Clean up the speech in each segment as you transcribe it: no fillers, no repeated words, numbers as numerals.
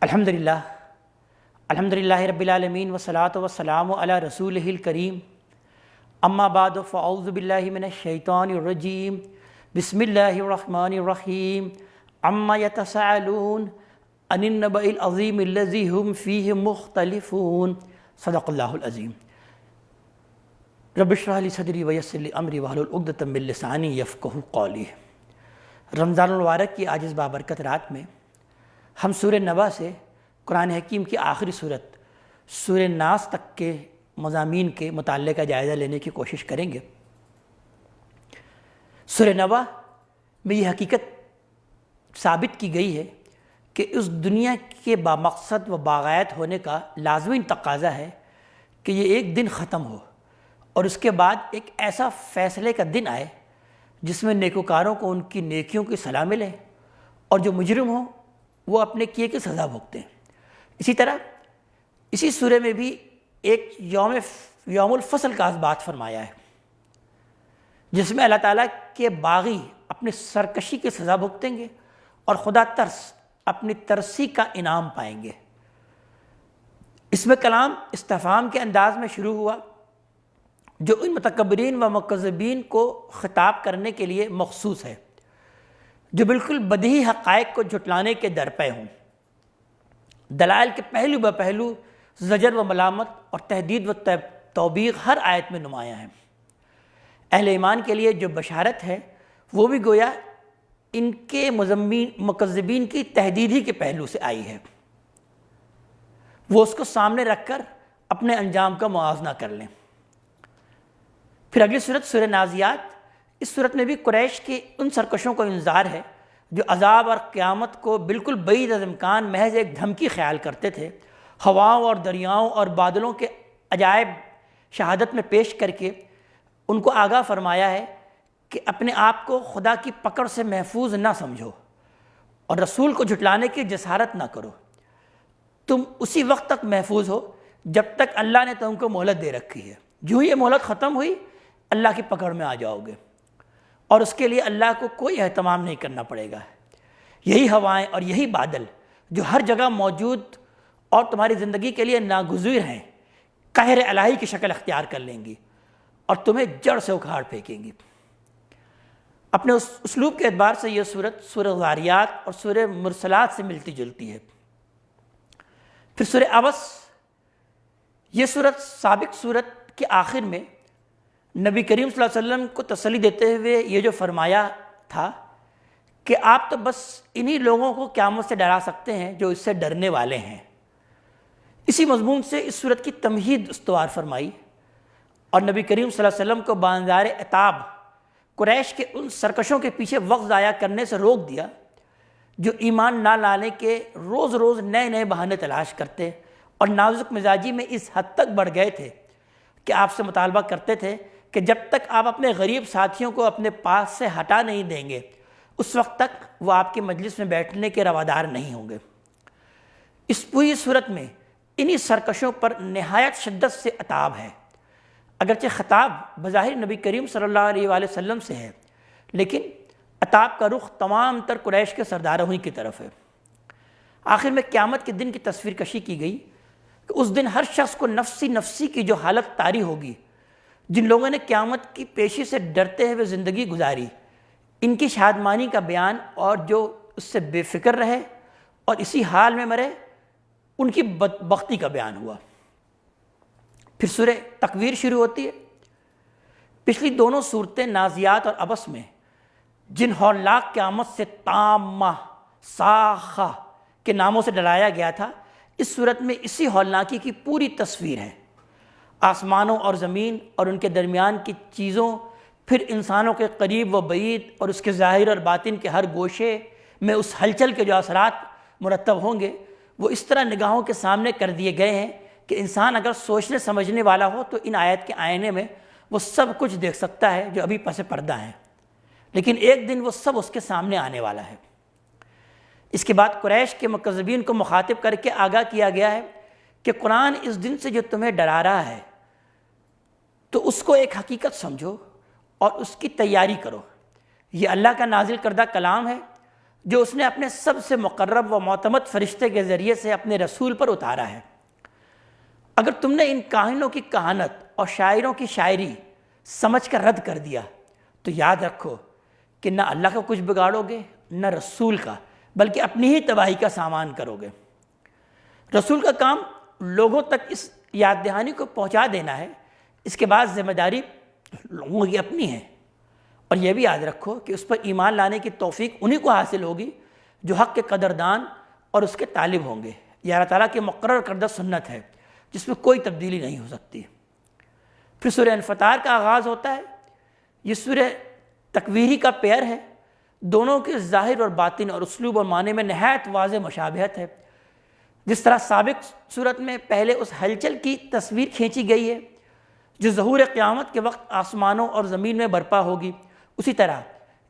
الحمدللہ رب العالمین والصلاة والسلام علی رسولہ الکریم اما بعد فاعوذ باللہ من الشیطان الرجیم بسم اللہ الرحمن الرحیم عما یتساءلون عن النبأ العظیم الذی هم فیہ مختلفون صدق اللہ العظیم۔ رب اشرح لی صدری ویسر لی امری واحلل عقدۃ من لسانی یفقہوا قولی۔ رمضان المبارک کی آج اس بابرکت رات میں ہم سورہ نبا سے قرآن حکیم کی آخری صورت سورہ ناس تک کے مضامین کے مطالعے کا جائزہ لینے کی کوشش کریں گے۔ سورہ نبا میں یہ حقیقت ثابت کی گئی ہے کہ اس دنیا کے بامقصد و باغایت ہونے کا لازمی تقاضا ہے کہ یہ ایک دن ختم ہو اور اس کے بعد ایک ایسا فیصلے کا دن آئے جس میں نیکوکاروں کو ان کی نیکیوں کی صلاح ملے اور جو مجرم ہوں وہ اپنے کیے کی سزا بھگتیں۔ اسی طرح اسی سورہ میں بھی ایک یوم الفصل کا بات فرمایا ہے جس میں اللہ تعالیٰ کے باغی اپنی سرکشی کی سزا بھگتیں گے اور خدا ترس اپنی ترسی کا انعام پائیں گے۔ اس میں کلام استفہام کے انداز میں شروع ہوا جو ان متکبرین و مکذبین کو خطاب کرنے کے لیے مخصوص ہے جو بالکل بدیہی حقائق کو جھٹلانے کے درپے ہوں، دلائل کے پہلو بہ پہلو زجر و ملامت اور تہدید و توبیخ ہر آیت میں نمایاں ہیں۔ اہل ایمان کے لیے جو بشارت ہے وہ بھی گویا ان کے مکذبین کی تہدید ہی کے پہلو سے آئی ہے، وہ اس کو سامنے رکھ کر اپنے انجام کا موازنہ کر لیں۔ پھر اگلی صورت سورہ نازیات، اس صورت میں بھی قریش کے ان سرکشوں کو انذار ہے جو عذاب اور قیامت کو بالکل بعید از امکان محض ایک دھمکی خیال کرتے تھے، ہواؤں اور دریاؤں اور بادلوں کے عجائب شہادت میں پیش کر کے ان کو آگاہ فرمایا ہے کہ اپنے آپ کو خدا کی پکڑ سے محفوظ نہ سمجھو اور رسول کو جھٹلانے کی جسارت نہ کرو، تم اسی وقت تک محفوظ ہو جب تک اللہ نے تم کو مہلت دے رکھی ہے، جو ہی یہ مہلت ختم ہوئی اللہ کی پکڑ میں آ جاؤ گے اور اس کے لیے اللہ کو کوئی اہتمام نہیں کرنا پڑے گا۔ یہی ہوائیں اور یہی بادل جو ہر جگہ موجود اور تمہاری زندگی کے لیے ناگزیر ہیں قہر الہی کی شکل اختیار کر لیں گی اور تمہیں جڑ سے اکھاڑ پھینکیں گی۔ اپنے اس اسلوب کے اعتبار سے یہ صورت سورہ ذاریات اور سورہ مرسلات سے ملتی جلتی ہے۔ پھر سورہ عبس، یہ صورت سابق صورت کے آخر میں نبی کریم صلی اللہ علیہ وسلم کو تسلی دیتے ہوئے یہ جو فرمایا تھا کہ آپ تو بس انہی لوگوں کو قیامت سے ڈرا سکتے ہیں جو اس سے ڈرنے والے ہیں، اسی مضمون سے اس صورت کی تمہید استوار فرمائی اور نبی کریم صلی اللہ علیہ وسلم کو بانظار عتاب قریش کے ان سرکشوں کے پیچھے وقت ضائع کرنے سے روک دیا جو ایمان نہ لانے کے روز روز نئے نئے بہانے تلاش کرتے اور نازک مزاجی میں اس حد تک بڑھ گئے تھے کہ آپ سے مطالبہ کرتے تھے کہ جب تک آپ اپنے غریب ساتھیوں کو اپنے پاس سے ہٹا نہیں دیں گے اس وقت تک وہ آپ کے مجلس میں بیٹھنے کے روادار نہیں ہوں گے۔ اس پوری صورت میں انہی سرکشوں پر نہایت شدت سے عتاب ہے، اگرچہ خطاب بظاہر نبی کریم صلی اللہ علیہ وآلہ وسلم سے ہے لیکن عتاب کا رخ تمام تر قریش کے سرداروں ہی کی طرف ہے۔ آخر میں قیامت کے دن کی تصویر کشی کی گئی کہ اس دن ہر شخص کو نفسی نفسی کی جو حالت طاری ہوگی، جن لوگوں نے قیامت کی پیشی سے ڈرتے ہوئے زندگی گزاری ان کی شادمانی کا بیان، اور جو اس سے بے فکر رہے اور اسی حال میں مرے ان کی بدبختی کا بیان ہوا۔ پھر سورہ تکویر شروع ہوتی ہے۔ پچھلی دونوں صورتیں نازیات اور عبس میں جن ہولناک قیامت سے تامہ ساخہ کے ناموں سے ڈرایا گیا تھا، اس صورت میں اسی ہولناکی کی پوری تصویر ہے۔ آسمانوں اور زمین اور ان کے درمیان کی چیزوں، پھر انسانوں کے قریب و بعید اور اس کے ظاہر اور باطن کے ہر گوشے میں اس ہلچل کے جو اثرات مرتب ہوں گے وہ اس طرح نگاہوں کے سامنے کر دیے گئے ہیں کہ انسان اگر سوچنے سمجھنے والا ہو تو ان آیت کے آئینے میں وہ سب کچھ دیکھ سکتا ہے جو ابھی پس پردہ ہیں، لیکن ایک دن وہ سب اس کے سامنے آنے والا ہے۔ اس کے بعد قریش کے مکذبین کو مخاطب کر کے آگاہ کیا گیا ہے کہ قرآن اس دن سے جو تمہیں ڈرا رہا ہے تو اس کو ایک حقیقت سمجھو اور اس کی تیاری کرو۔ یہ اللہ کا نازل کردہ کلام ہے، جو اس نے اپنے سب سے مقرب و معتمد فرشتے کے ذریعے سے اپنے رسول پر اتارا ہے۔ اگر تم نے ان کاہنوں کی کہانت اور شاعروں کی شاعری سمجھ کر رد کر دیا تو یاد رکھو کہ نہ اللہ کا کچھ بگاڑو گے نہ رسول کا، بلکہ اپنی ہی تباہی کا سامان کرو گے۔ رسول کا کام لوگوں تک اس یاد دہانی کو پہنچا دینا ہے، اس کے بعد ذمہ داری لوگوں کی اپنی ہے، اور یہ بھی یاد رکھو کہ اس پر ایمان لانے کی توفیق انہی کو حاصل ہوگی جو حق کے قدردان اور اس کے طالب ہوں گے۔ یہ اللہ تعالیٰ کی مقرر کردہ سنت ہے جس میں کوئی تبدیلی نہیں ہو سکتی۔ پھر سورہ انفطار کا آغاز ہوتا ہے۔ یہ سورہ تکویری کا پیر ہے، دونوں کے ظاہر اور باطن اور اسلوب اور معنی میں نہایت واضح مشابہت ہے۔ جس طرح سابق صورت میں پہلے اس ہلچل کی تصویر کھینچی گئی ہے جو ظہور قیامت کے وقت آسمانوں اور زمین میں برپا ہوگی، اسی طرح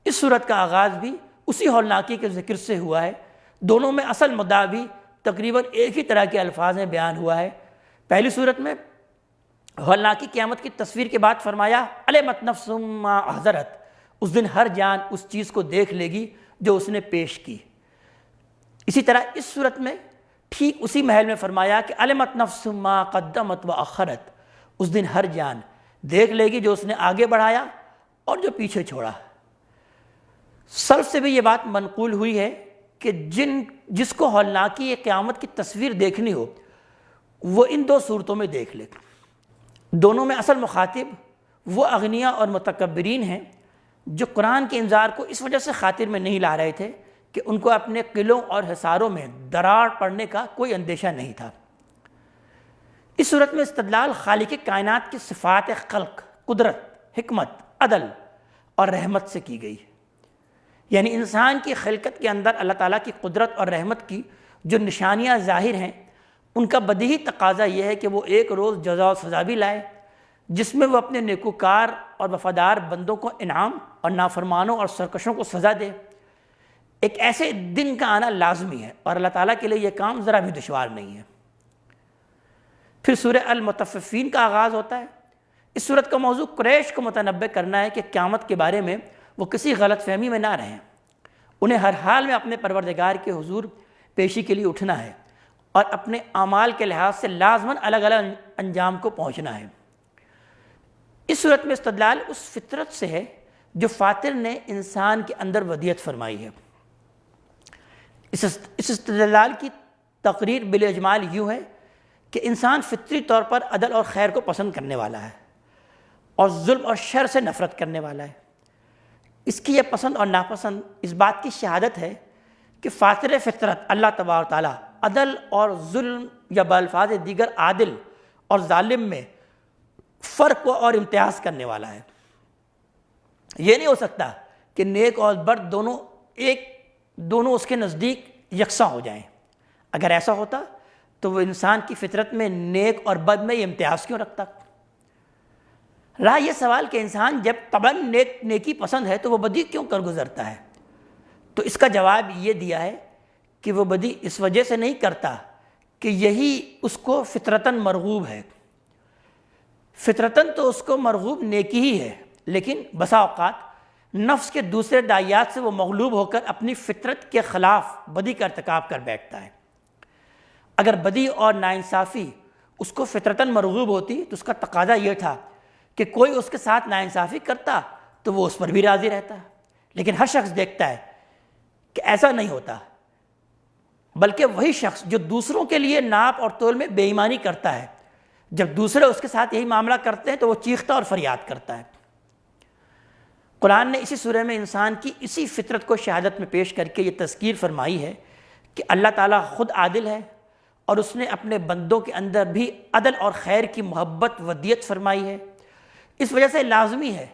اس صورت کا آغاز بھی اسی ہولناکی کے ذکر سے ہوا ہے۔ دونوں میں اصل مدعا بھی تقریباً ایک ہی طرح کے الفاظ میں بیان ہوا ہے۔ پہلی صورت میں ہولناکی قیامت کی تصویر کے بعد فرمایا علمت نفس ما احضرت، اس دن ہر جان اس چیز کو دیکھ لے گی جو اس نے پیش کی۔ اسی طرح اس صورت میں ٹھیک اسی محل میں فرمایا کہ علمت نفس ما قدمت و اخرت، اس دن ہر جان دیکھ لے گی جو اس نے آگے بڑھایا اور جو پیچھے چھوڑا۔ سلف سے بھی یہ بات منقول ہوئی ہے کہ جس کو ہولناکی قیامت کی تصویر دیکھنی ہو وہ ان دو صورتوں میں دیکھ لے۔ دونوں میں اصل مخاطب وہ اغنیاء اور متکبرین ہیں جو قرآن کے انذار کو اس وجہ سے خاطر میں نہیں لا رہے تھے کہ ان کو اپنے قلعوں اور حصاروں میں دراڑ پڑنے کا کوئی اندیشہ نہیں تھا۔ اس صورت میں استدلال خالق کائنات کی صفات خلق، قدرت، حکمت، عدل اور رحمت سے کی گئی، یعنی انسان کی خلقت کے اندر اللہ تعالیٰ کی قدرت اور رحمت کی جو نشانیاں ظاہر ہیں ان کا بدیہی تقاضا یہ ہے کہ وہ ایک روز جزا و سزا بھی لائے جس میں وہ اپنے نیکوکار اور وفادار بندوں کو انعام اور نافرمانوں اور سرکشوں کو سزا دے۔ ایک ایسے دن کا آنا لازمی ہے اور اللہ تعالیٰ کے لیے یہ کام ذرا بھی دشوار نہیں ہے۔ پھر سورہ المطففین کا آغاز ہوتا ہے۔ اس سورت کا موضوع قریش کو متنبع کرنا ہے کہ قیامت کے بارے میں وہ کسی غلط فہمی میں نہ رہیں، انہیں ہر حال میں اپنے پروردگار کے حضور پیشی کے لیے اٹھنا ہے اور اپنے اعمال کے لحاظ سے لازماً الگ الگ انجام کو پہنچنا ہے۔ اس صورت میں استدلال اس فطرت سے ہے جو فاطر نے انسان کے اندر ودیعت فرمائی ہے۔ اس استدلال کی تقریر بالاجمال یوں ہے کہ انسان فطری طور پر عدل اور خیر کو پسند کرنے والا ہے اور ظلم اور شر سے نفرت کرنے والا ہے۔ اس کی یہ پسند اور ناپسند اس بات کی شہادت ہے کہ فاطر فطرت اللہ تبارک تعالیٰ عدل اور ظلم یا بالفاظ دیگر عادل اور ظالم میں فرق اور امتیاز کرنے والا ہے۔ یہ نہیں ہو سکتا کہ نیک اور بد دونوں اس کے نزدیک یکساں ہو جائیں۔ اگر ایسا ہوتا تو وہ انسان کی فطرت میں نیک اور بد میں یہ امتیاز کیوں رکھتا؟ رہا یہ سوال کہ انسان جب طبعاً نیکی پسند ہے تو وہ بدی کیوں کر گزرتا ہے، تو اس کا جواب یہ دیا ہے کہ وہ بدی اس وجہ سے نہیں کرتا کہ یہی اس کو فطرتاً مرغوب ہے۔ فطرتاً تو اس کو مرغوب نیکی ہی ہے، لیکن بسا اوقات نفس کے دوسرے داعیات سے وہ مغلوب ہو کر اپنی فطرت کے خلاف بدی کا ارتکاب کر بیٹھتا ہے۔ اگر بدی اور ناانصافی اس کو فطرتاً مرغوب ہوتی تو اس کا تقاضا یہ تھا کہ کوئی اس کے ساتھ ناانصافی کرتا تو وہ اس پر بھی راضی رہتا، لیکن ہر شخص دیکھتا ہے کہ ایسا نہیں ہوتا، بلکہ وہی شخص جو دوسروں کے لیے ناپ اور تول میں بے ایمانی کرتا ہے، جب دوسرے اس کے ساتھ یہی معاملہ کرتے ہیں تو وہ چیختا اور فریاد کرتا ہے۔ قرآن نے اسی سورہ میں انسان کی اسی فطرت کو شہادت میں پیش کر کے یہ تذکیر فرمائی ہے کہ اللہ تعالیٰ خود عادل ہے اور اس نے اپنے بندوں کے اندر بھی عدل اور خیر کی محبت ودیعت فرمائی ہے۔ اس وجہ سے لازمی ہے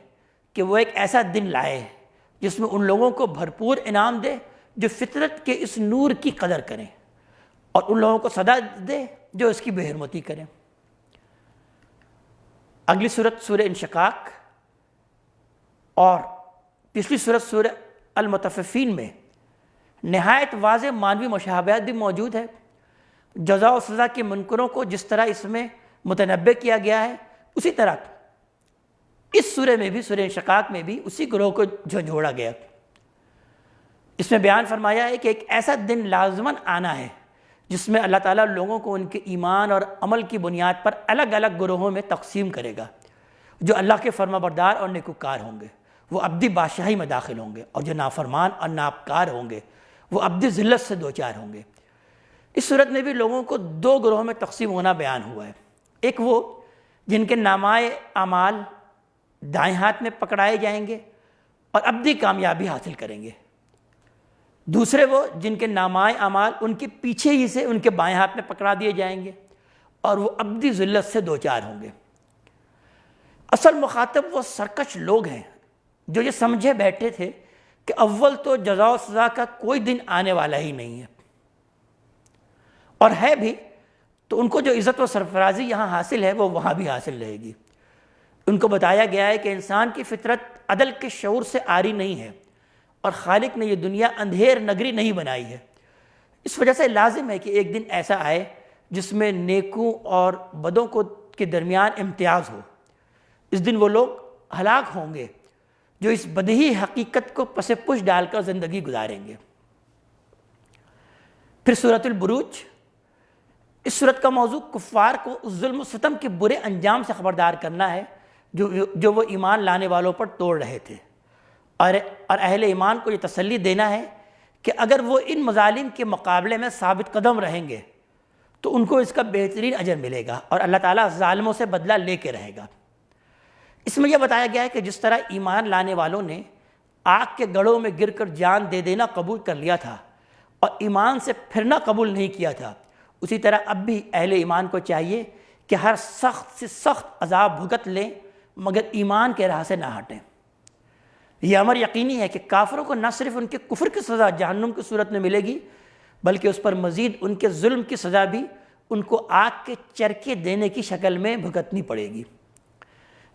کہ وہ ایک ایسا دن لائے جس میں ان لوگوں کو بھرپور انعام دے جو فطرت کے اس نور کی قدر کریں اور ان لوگوں کو سزا دے جو اس کی بے حرمتی کریں۔ اگلی صورت سورہ انشقاق اور پچھلی صورت سورہ المطففین میں نہایت واضح معنوی مشابہت بھی موجود ہے۔ جزا و سزا کے منکروں کو جس طرح اس میں متنبع کیا گیا ہے، اسی طرح اس سورہ میں بھی، سورہ انشقاق میں بھی اسی گروہ کو جھنجھوڑا گیا۔ اس میں بیان فرمایا ہے کہ ایک ایسا دن لازماً آنا ہے جس میں اللہ تعالیٰ لوگوں کو ان کے ایمان اور عمل کی بنیاد پر الگ الگ گروہوں میں تقسیم کرے گا۔ جو اللہ کے فرما بردار اور نیکوکار ہوں گے وہ ابدی بادشاہی میں داخل ہوں گے، اور جو نافرمان اور ناپکار ہوں گے وہ ابدی ذلت سے دوچار ہوں گے۔ اس صورت میں بھی لوگوں کو دو گروہوں میں تقسیم ہونا بیان ہوا ہے۔ ایک وہ جن کے نامۂ اعمال دائیں ہاتھ میں پکڑائے جائیں گے اور ابدی کامیابی حاصل کریں گے، دوسرے وہ جن کے نامۂ اعمال ان کے پیچھے ہی سے ان کے بائیں ہاتھ میں پکڑا دیے جائیں گے اور وہ ابدی ذلت سے دوچار ہوں گے۔ اصل مخاطب وہ سرکش لوگ ہیں جو یہ سمجھے بیٹھے تھے کہ اول تو جزا و سزا کا کوئی دن آنے والا ہی نہیں ہے، اور ہے بھی تو ان کو جو عزت و سرفرازی یہاں حاصل ہے وہ وہاں بھی حاصل رہے گی۔ ان کو بتایا گیا ہے کہ انسان کی فطرت عدل کے شعور سے عاری نہیں ہے، اور خالق نے یہ دنیا اندھیر نگری نہیں بنائی ہے۔ اس وجہ سے لازم ہے کہ ایک دن ایسا آئے جس میں نیکوں اور بدوں کے درمیان امتیاز ہو۔ اس دن وہ لوگ ہلاک ہوں گے جو اس بدیہی حقیقت کو پس پش ڈال کر زندگی گزاریں گے۔ پھر سورۃ البروج، اس سورت کا موضوع کفار کو اس ظلم و ستم کے برے انجام سے خبردار کرنا ہے جو وہ ایمان لانے والوں پر توڑ رہے تھے، اور اہل ایمان کو یہ تسلی دینا ہے کہ اگر وہ ان مظالم کے مقابلے میں ثابت قدم رہیں گے تو ان کو اس کا بہترین اجر ملے گا، اور اللہ تعالیٰ ظالموں سے بدلہ لے کے رہے گا۔ اس میں یہ بتایا گیا ہے کہ جس طرح ایمان لانے والوں نے آگ کے گڑھوں میں گر کر جان دے دینا قبول کر لیا تھا اور ایمان سے پھرنا قبول نہیں کیا تھا، اسی طرح اب بھی اہل ایمان کو چاہیے کہ ہر سخت سے سخت عذاب بھگت لیں مگر ایمان کے راہ سے نہ ہٹیں۔ یہ امر یقینی ہے کہ کافروں کو نہ صرف ان کے کفر کی سزا جہنم کی صورت میں ملے گی بلکہ اس پر مزید ان کے ظلم کی سزا بھی ان کو آگ کے چرکے دینے کی شکل میں بھگتنی پڑے گی۔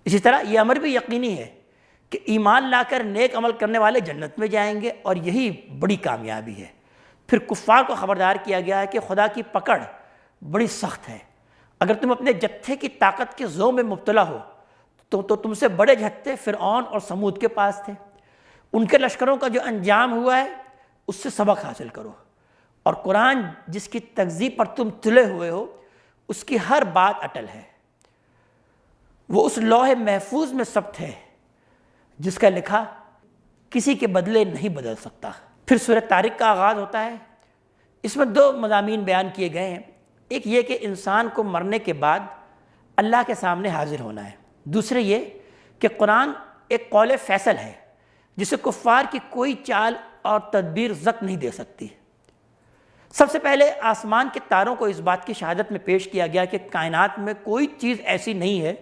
اسی طرح یہ امر بھی یقینی ہے کہ ایمان لا کر نیک عمل کرنے والے جنت میں جائیں گے، اور یہی بڑی کامیابی ہے۔ پھر کفار کو خبردار کیا گیا ہے کہ خدا کی پکڑ بڑی سخت ہے۔ اگر تم اپنے جتھے کی طاقت کے زو میں مبتلا ہو تو تم سے بڑے جتھے فرعون اور سمود کے پاس تھے، ان کے لشکروں کا جو انجام ہوا ہے اس سے سبق حاصل کرو، اور قرآن جس کی تکذیب پر تم تلے ہوئے ہو اس کی ہر بات اٹل ہے، وہ اس لوح محفوظ میں ثبت ہے جس کا لکھا کسی کے بدلے نہیں بدل سکتا۔ پھر سورۃ طارق کا آغاز ہوتا ہے۔ اس میں دو مضامین بیان کیے گئے ہیں، ایک یہ کہ انسان کو مرنے کے بعد اللہ کے سامنے حاضر ہونا ہے، دوسرے یہ کہ قرآن ایک قول فیصل ہے جسے کفار کی کوئی چال اور تدبیر زک نہیں دے سکتی۔ سب سے پہلے آسمان کے تاروں کو اس بات کی شہادت میں پیش کیا گیا کہ کائنات میں کوئی چیز ایسی نہیں ہے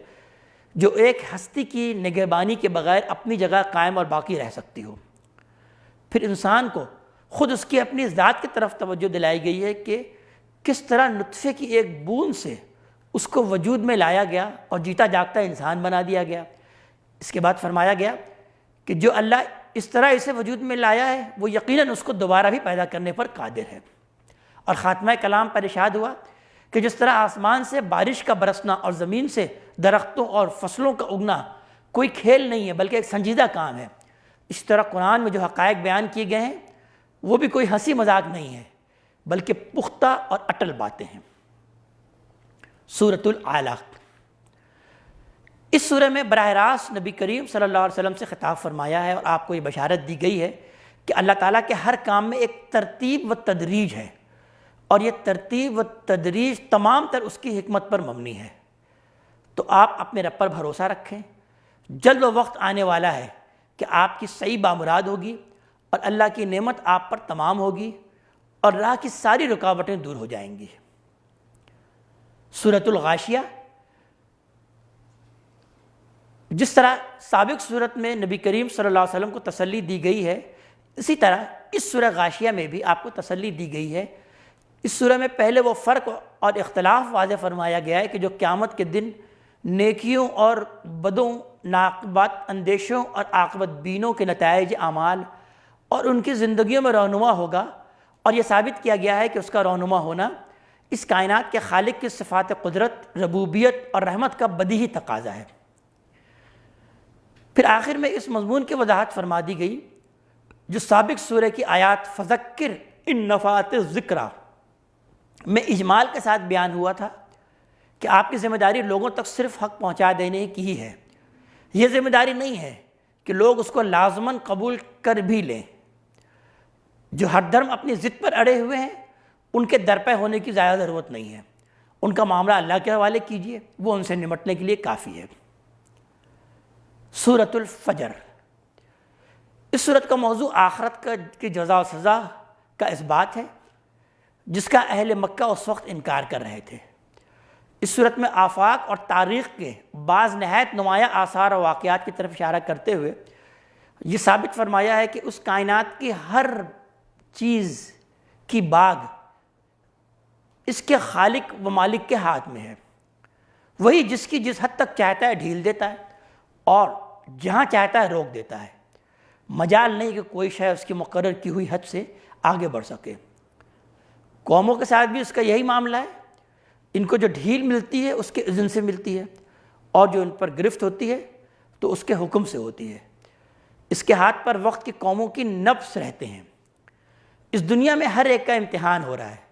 جو ایک ہستی کی نگہبانی کے بغیر اپنی جگہ قائم اور باقی رہ سکتی ہو۔ پھر انسان کو خود اس کی اپنی ذات کی طرف توجہ دلائی گئی ہے کہ کس طرح نطفے کی ایک بوند سے اس کو وجود میں لایا گیا اور جیتا جاگتا انسان بنا دیا گیا۔ اس کے بعد فرمایا گیا کہ جو اللہ اس طرح اسے وجود میں لایا ہے وہ یقیناً اس کو دوبارہ بھی پیدا کرنے پر قادر ہے۔ اور خاتمہ کلام پر ارشاد ہوا کہ جس طرح آسمان سے بارش کا برسنا اور زمین سے درختوں اور فصلوں کا اگنا کوئی کھیل نہیں ہے بلکہ ایک سنجیدہ کام ہے، اس طرح قرآن میں جو حقائق بیان کیے گئے ہیں وہ بھی کوئی ہنسی مذاق نہیں ہے بلکہ پختہ اور اٹل باتیں ہیں۔ سورۃ العلق، اس سورہ میں براہ راست نبی کریم صلی اللہ علیہ وسلم سے خطاب فرمایا ہے اور آپ کو یہ بشارت دی گئی ہے کہ اللہ تعالیٰ کے ہر کام میں ایک ترتیب و تدریج ہے، اور یہ ترتیب و تدریج تمام تر اس کی حکمت پر مبنی ہے۔ تو آپ اپنے رب پر بھروسہ رکھیں، جلد و وقت آنے والا ہے کہ آپ کی صحیح بامراد ہوگی اور اللہ کی نعمت آپ پر تمام ہوگی اور راہ کی ساری رکاوٹیں دور ہو جائیں گی۔ سورۃ الغاشیہ، جس طرح سابق صورت میں نبی کریم صلی اللہ علیہ وسلم کو تسلی دی گئی ہے اسی طرح اس سورہ غاشیہ میں بھی آپ کو تسلی دی گئی ہے۔ اس سورہ میں پہلے وہ فرق اور اختلاف واضح فرمایا گیا ہے کہ جو قیامت کے دن نیکیوں اور بدوں، ناقبت اندیشوں اور عاقبت بینوں کے نتائج اعمال اور ان کی زندگیوں میں رونما ہوگا، اور یہ ثابت کیا گیا ہے کہ اس کا رونما ہونا اس کائنات کے خالق کی صفات قدرت، ربوبیت اور رحمت کا بدیہی تقاضا ہے۔ پھر آخر میں اس مضمون کی وضاحت فرما دی گئی جو سابق سورہ کی آیات فذکر ان نفعت الذکریٰ میں اجمال کے ساتھ بیان ہوا تھا کہ آپ کی ذمہ داری لوگوں تک صرف حق پہنچا دینے کی ہی ہے. یہ ذمہ داری نہیں ہے کہ لوگ اس کو لازماً قبول کر بھی لیں. جو ہر دھرم اپنی ضد پر اڑے ہوئے ہیں ان کے درپے ہونے کی زیادہ ضرورت نہیں ہے. ان کا معاملہ اللہ کے حوالے کیجئے، وہ ان سے نمٹنے کے لیے کافی ہے. سورۃ الفجر. اس سورت کا موضوع آخرت کی جزا و سزا کا اثبات ہے، جس کا اہل مکہ اس وقت انکار کر رہے تھے. اس صورت میں آفاق اور تاریخ کے بعض نہایت نمایاں آثار و واقعات کی طرف اشارہ کرتے ہوئے یہ ثابت فرمایا ہے کہ اس کائنات کی ہر چیز کی باغ اس کے خالق و مالک کے ہاتھ میں ہے. وہی جس کی جس حد تک چاہتا ہے ڈھیل دیتا ہے اور جہاں چاہتا ہے روک دیتا ہے. مجال نہیں کہ کوئی شے اس کی مقرر کی ہوئی حد سے آگے بڑھ سکے. قوموں کے ساتھ بھی اس کا یہی معاملہ ہے. ان کو جو ڈھیل ملتی ہے اس کے اذن سے ملتی ہے، اور جو ان پر گرفت ہوتی ہے تو اس کے حکم سے ہوتی ہے. اس کے ہاتھ پر وقت کی قوموں کی نبض رہتے ہیں. اس دنیا میں ہر ایک کا امتحان ہو رہا ہے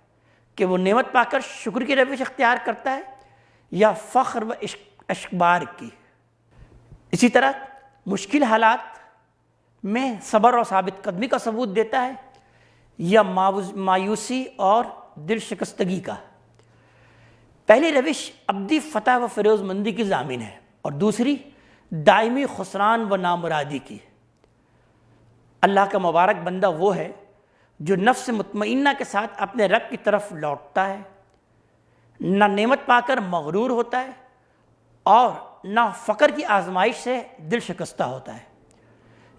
کہ وہ نعمت پا کر شکر کی روش اختیار کرتا ہے یا فخر و اشکبار کی. اسی طرح مشکل حالات میں صبر اور ثابت قدمی کا ثبوت دیتا ہے یا مایوسی اور دل شکستگی کا. پہلی روش ابدی فتح و فیروز مندی کی ضامن ہے اور دوسری دائمی خسران و نامرادی کی. اللہ کا مبارک بندہ وہ ہے جو نفس مطمئنہ کے ساتھ اپنے رب کی طرف لوٹتا ہے، نہ نعمت پا کر مغرور ہوتا ہے اور نہ فقر کی آزمائش سے دل شکستہ ہوتا ہے.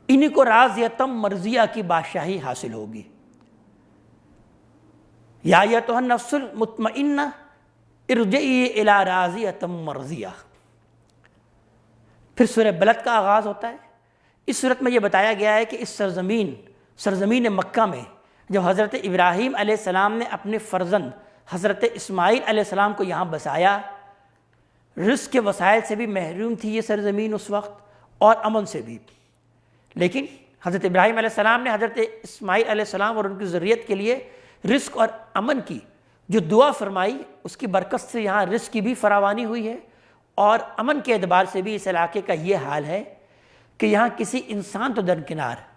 انہی کو راضیتم مرضیہ کی بادشاہی حاصل ہوگی. یا ایتھا النفس المطمئنہ ارجعی الی راضیتم مرضیہ. پھر سورہ بلد کا آغاز ہوتا ہے. اس صورت میں یہ بتایا گیا ہے کہ اس سرزمین مکہ میں جب حضرت ابراہیم علیہ السلام نے اپنے فرزند حضرت اسماعیل علیہ السلام کو یہاں بسایا، رزق کے وسائل سے بھی محروم تھی یہ سرزمین اس وقت اور امن سے بھی. لیکن حضرت ابراہیم علیہ السلام نے حضرت اسماعیل علیہ السلام اور ان کی ذریت کے لیے رزق اور امن کی جو دعا فرمائی، اس کی برکت سے یہاں رزق کی بھی فراوانی ہوئی ہے اور امن کے اعتبار سے بھی اس علاقے کا یہ حال ہے کہ یہاں کسی انسان تو درکنار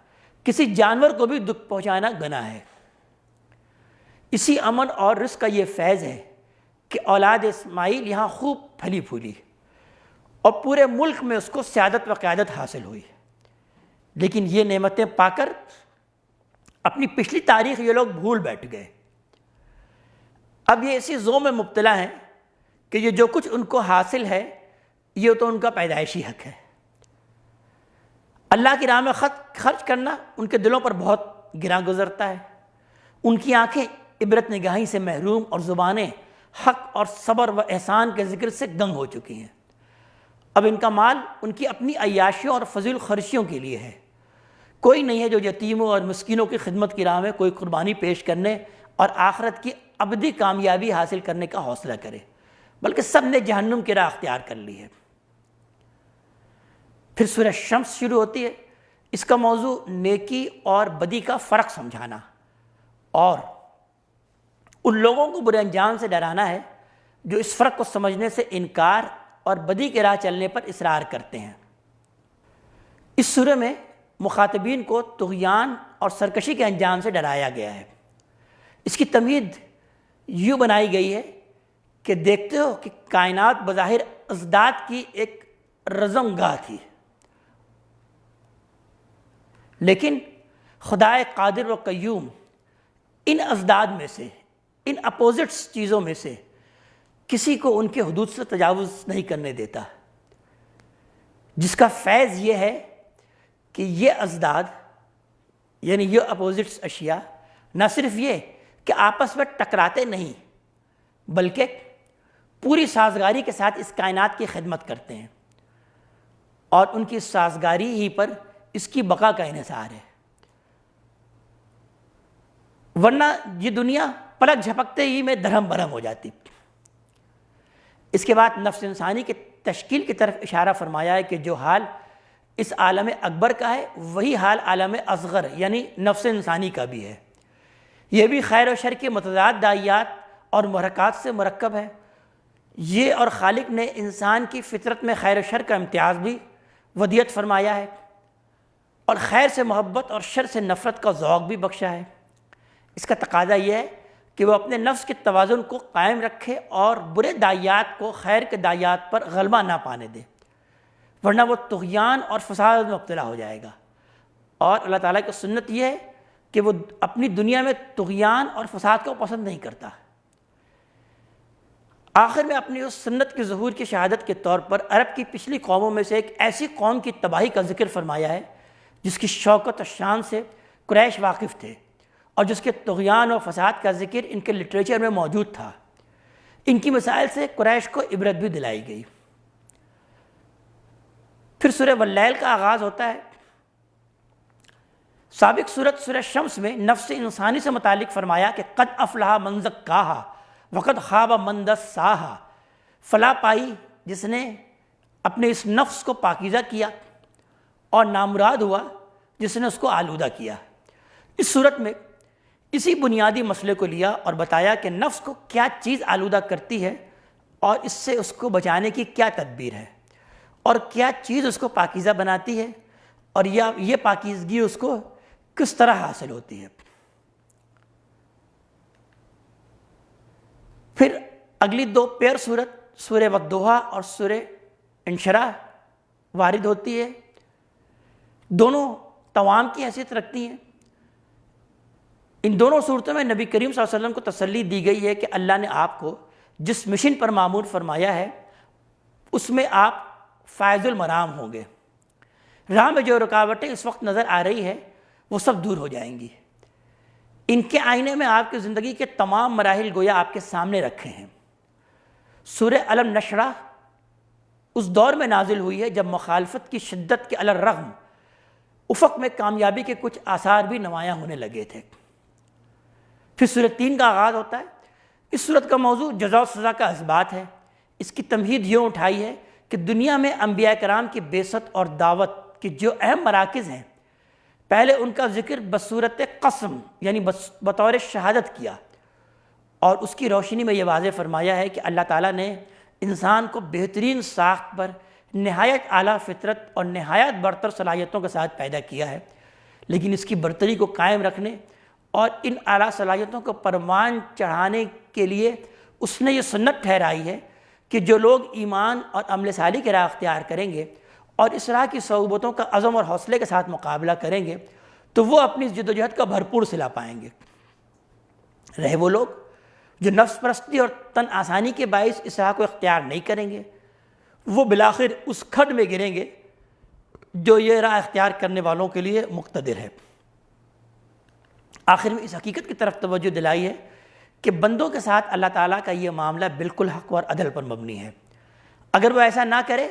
کسی جانور کو بھی دکھ پہنچانا گناہ ہے. اسی امن اور رزق کا یہ فیض ہے کہ اولاد اسماعیل یہاں خوب پھلی پھولی اور پورے ملک میں اس کو سیادت و قیادت حاصل ہوئی. لیکن یہ نعمتیں پا کر اپنی پچھلی تاریخ یہ لوگ بھول بیٹھ گئے. اب یہ اسی ذوق میں مبتلا ہیں کہ یہ جو کچھ ان کو حاصل ہے یہ تو ان کا پیدائشی حق ہے. اللہ کی راہ میں خرچ کرنا ان کے دلوں پر بہت گراں گزرتا ہے. ان کی آنکھیں عبرت نگاہی سے محروم اور زبانیں حق اور صبر و احسان کے ذکر سے گنگ ہو چکی ہیں. اب ان کا مال ان کی اپنی عیاشیوں اور فضول خرچیوں کے لیے ہے. کوئی نہیں ہے جو یتیموں اور مسکینوں کی خدمت کی راہ میں کوئی قربانی پیش کرنے اور آخرت کی ابدی کامیابی حاصل کرنے کا حوصلہ کرے، بلکہ سب نے جہنم کی راہ اختیار کر لی ہے. پھر سورہ شمس شروع ہوتی ہے. اس کا موضوع نیکی اور بدی کا فرق سمجھانا اور ان لوگوں کو برے انجام سے ڈرانا ہے جو اس فرق کو سمجھنے سے انکار اور بدی کے راہ چلنے پر اصرار کرتے ہیں. اس سورہ میں مخاطبین کو طغیان اور سرکشی کے انجام سے ڈرایا گیا ہے. اس کی تمہید یوں بنائی گئی ہے کہ دیکھتے ہو کہ کائنات بظاہر ازداد کی ایک رزم گاہ تھی، لیکن خدائے قادر و قیوم ان ازداد میں سے، ان اپوزٹس چیزوں میں سے کسی کو ان کے حدود سے تجاوز نہیں کرنے دیتا، جس کا فیض یہ ہے کہ یہ ازداد یعنی یہ اپوزٹس اشیاء نہ صرف یہ کہ آپس میں ٹکراتے نہیں بلکہ پوری سازگاری کے ساتھ اس کائنات کی خدمت کرتے ہیں اور ان کی سازگاری ہی پر اس کی بقا کا انحصار ہے. ورنہ یہ دنیا پلک جھپکتے ہی میں درہم برہم ہو جاتی. اس کے بعد نفس انسانی کی تشکیل کی طرف اشارہ فرمایا ہے کہ جو حال اس عالم اکبر کا ہے وہی حال عالم اصغر یعنی نفس انسانی کا بھی ہے۔ یہ بھی خیر و شر کے متضاد داعیات اور محرکات سے مرکب ہے۔ یہ اور خالق نے انسان کی فطرت میں خیر و شر کا امتیاز بھی ودیت فرمایا ہے، اور خیر سے محبت اور شر سے نفرت کا ذوق بھی بخشا ہے۔ اس کا تقاضا یہ ہے کہ وہ اپنے نفس کے توازن کو قائم رکھے اور برے داعیات کو خیر کے داعیات پر غلبہ نہ پانے دے، ورنہ وہ طغیان اور فساد میں مبتلا ہو جائے گا۔ اور اللہ تعالیٰ کی سنت یہ ہے کہ وہ اپنی دنیا میں طغیان اور فساد کو پسند نہیں کرتا۔ آخر میں اپنی اس سنت کے ظہور کی شہادت کے طور پر عرب کی پچھلی قوموں میں سے ایک ایسی قوم کی تباہی کا ذکر فرمایا ہے جس کی شوکت و شان سے قریش واقف تھے، اور جس کے طغیان و فساد کا ذکر ان کے لٹریچر میں موجود تھا۔ ان کی مسائل سے قریش کو عبرت بھی دلائی گئی۔ پھر سورہ واللیل کا آغاز ہوتا ہے۔ سابق سورہ شمس میں نفس انسانی سے متعلق فرمایا کہ قد افلح من زکاہا وقد خاب من دساہا، فلاح پائی جس نے اپنے اس نفس کو پاکیزہ کیا، اور نامراد ہوا جس نے اس کو آلودہ کیا۔ اس صورت میں اسی بنیادی مسئلے کو لیا اور بتایا کہ نفس کو کیا چیز آلودہ کرتی ہے اور اس سے اس کو بچانے کی کیا تدبیر ہے، اور کیا چیز اس کو پاکیزہ بناتی ہے، اور یہ پاکیزگی اس کو کس طرح حاصل ہوتی ہے۔ پھر اگلی دو پیر صورت سورہ والضحیٰ اور سورہ انشراح وارد ہوتی ہے۔ دونوں توام کی حیثیت رکھتی ہیں۔ ان دونوں صورتوں میں نبی کریم صلی اللہ علیہ وسلم کو تسلی دی گئی ہے کہ اللہ نے آپ کو جس مشن پر مامور فرمایا ہے اس میں آپ فائز المرام ہوں گے۔ راہ میں جو رکاوٹیں اس وقت نظر آ رہی ہے وہ سب دور ہو جائیں گی۔ ان کے آئینے میں آپ کی زندگی کے تمام مراحل گویا آپ کے سامنے رکھے ہیں۔ سورہ الم نشرح اس دور میں نازل ہوئی ہے جب مخالفت کی شدت کے علی الرغم افق میں کامیابی کے کچھ آثار بھی نمایاں ہونے لگے تھے۔ پھر سورہ 3 کا آغاز ہوتا ہے۔ اس سورت کا موضوع جزا و سزا کا اثبات ہے۔ اس کی تمہید یوں اٹھائی ہے کہ دنیا میں انبیاء کرام کی بعثت اور دعوت کے جو اہم مراکز ہیں، پہلے ان کا ذکر بصورت قسم یعنی بطور شہادت کیا، اور اس کی روشنی میں یہ واضح فرمایا ہے کہ اللہ تعالیٰ نے انسان کو بہترین ساخت پر نہایت اعلیٰ فطرت اور نہایت برتر صلاحیتوں کے ساتھ پیدا کیا ہے، لیکن اس کی برتری کو قائم رکھنے اور ان اعلیٰ صلاحیتوں کو پروان چڑھانے کے لیے اس نے یہ سنت ٹھہرائی ہے کہ جو لوگ ایمان اور عمل صالح کی راہ اختیار کریں گے اور اس راہ کی صعوبتوں کا عزم اور حوصلے کے ساتھ مقابلہ کریں گے تو وہ اپنی جدوجہد کا بھرپور صلہ پائیں گے۔ رہے وہ لوگ جو نفس پرستی اور تن آسانی کے باعث اس راہ کو اختیار نہیں کریں گے، وہ بالآخر اس کھڈ میں گریں گے جو یہ راہ اختیار کرنے والوں کے لیے مقتدر ہے۔ آخر میں اس حقیقت کی طرف توجہ دلائی ہے کہ بندوں کے ساتھ اللہ تعالیٰ کا یہ معاملہ بالکل حق اور عدل پر مبنی ہے۔ اگر وہ ایسا نہ کرے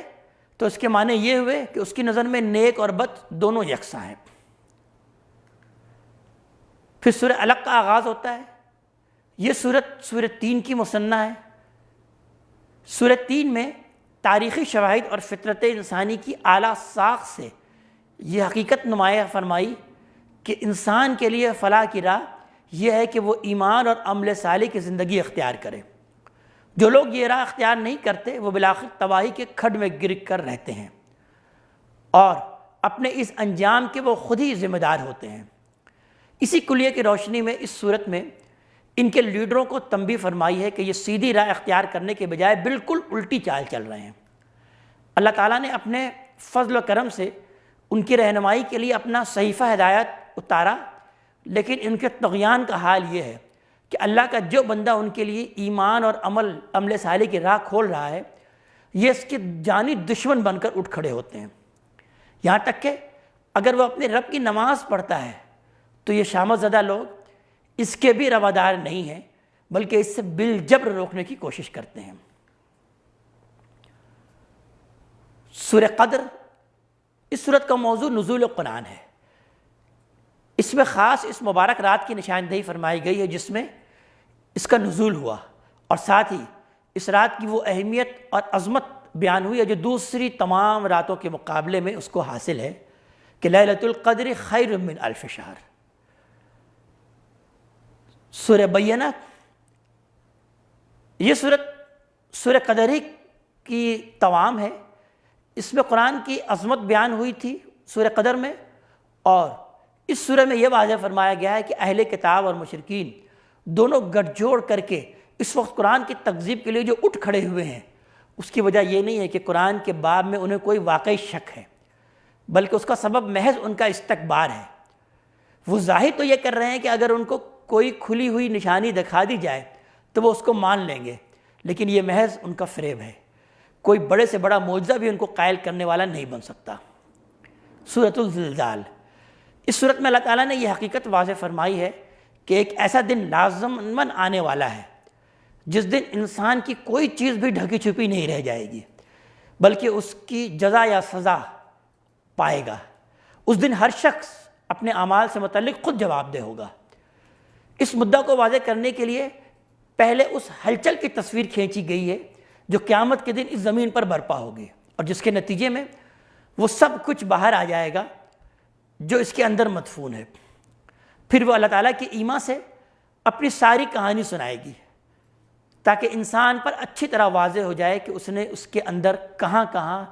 تو اس کے معنی یہ ہوئے کہ اس کی نظر میں نیک اور بد دونوں یکساں ہیں۔ پھر سورہ علق کا آغاز ہوتا ہے۔ یہ سورہ 3 کی مثنیٰ ہے۔ سورہ 3 میں تاریخی شواہد اور فطرت انسانی کی اعلیٰ ساخت سے یہ حقیقت نمایاں فرمائی کہ انسان کے لیے فلاح کی راہ یہ ہے کہ وہ ایمان اور عمل صالح کی زندگی اختیار کرے۔ جو لوگ یہ راہ اختیار نہیں کرتے وہ بالآخر تباہی کے کھڈ میں گر کر رہتے ہیں، اور اپنے اس انجام کے وہ خود ہی ذمہ دار ہوتے ہیں۔ اسی کلیے کی روشنی میں اس صورت میں ان کے لیڈروں کو تنبیہ فرمائی ہے کہ یہ سیدھی راہ اختیار کرنے کے بجائے بالکل الٹی چال چل رہے ہیں۔ اللہ تعالیٰ نے اپنے فضل و کرم سے ان کی رہنمائی کے لیے اپنا صحیفہ ہدایت اتارا، لیکن ان کے طغیان کا حال یہ ہے کہ اللہ کا جو بندہ ان کے لیے ایمان اور عمل صالح کی راہ کھول رہا ہے، یہ اس کے جانی دشمن بن کر اٹھ کھڑے ہوتے ہیں۔ یہاں تک کہ اگر وہ اپنے رب کی نماز پڑھتا ہے تو یہ شامت زدہ لوگ اس کے بھی روادار نہیں ہیں، بلکہ اس سے بالجبر روکنے کی کوشش کرتے ہیں۔ سورہ قدر اس سورت کا موضوع نزول قرآن ہے۔ اس میں خاص اس مبارک رات کی نشاندہی فرمائی گئی ہے جس میں اس کا نزول ہوا، اور ساتھ ہی اس رات کی وہ اہمیت اور عظمت بیان ہوئی ہے جو دوسری تمام راتوں کے مقابلے میں اس کو حاصل ہے کہ لیلۃ القدر خیر من الف شہر۔ سورہ بینہ، یہ سورہ قدر ہی کی توام ہے، اس میں قرآن کی عظمت بیان ہوئی تھی سورہ قدر میں، اور اس سورہ میں یہ واضح فرمایا گیا ہے کہ اہل کتاب اور مشرکین دونوں گٹھ جوڑ کر کے اس وقت قرآن کی تکذیب کے لیے جو اٹھ کھڑے ہوئے ہیں، اس کی وجہ یہ نہیں ہے کہ قرآن کے باب میں انہیں کوئی واقعی شک ہے، بلکہ اس کا سبب محض ان کا استکبار ہے۔ وہ ظاہر تو یہ کر رہے ہیں کہ اگر ان کو کوئی کھلی ہوئی نشانی دکھا دی جائے تو وہ اس کو مان لیں گے، لیکن یہ محض ان کا فریب ہے، کوئی بڑے سے بڑا معجزہ بھی ان کو قائل کرنے والا نہیں بن سکتا۔ سورۃ الزلزال، اس صورت میں اللہ تعالیٰ نے یہ حقیقت واضح فرمائی ہے کہ ایک ایسا دن لازماً آنے والا ہے جس دن انسان کی کوئی چیز بھی ڈھکی چھپی نہیں رہ جائے گی، بلکہ اس کی جزا یا سزا پائے گا۔ اس دن ہر شخص اپنے اعمال سے متعلق خود جواب دہ ہوگا۔ اس مدعا کو واضح کرنے کے لیے پہلے اس ہلچل کی تصویر کھینچی گئی ہے جو قیامت کے دن اس زمین پر برپا ہوگی، اور جس کے نتیجے میں وہ سب کچھ باہر آ جائے گا جو اس کے اندر مدفون ہے۔ پھر وہ اللہ تعالیٰ کی ایما سے اپنی ساری کہانی سنائے گی تاکہ انسان پر اچھی طرح واضح ہو جائے کہ اس نے اس کے اندر کہاں کہاں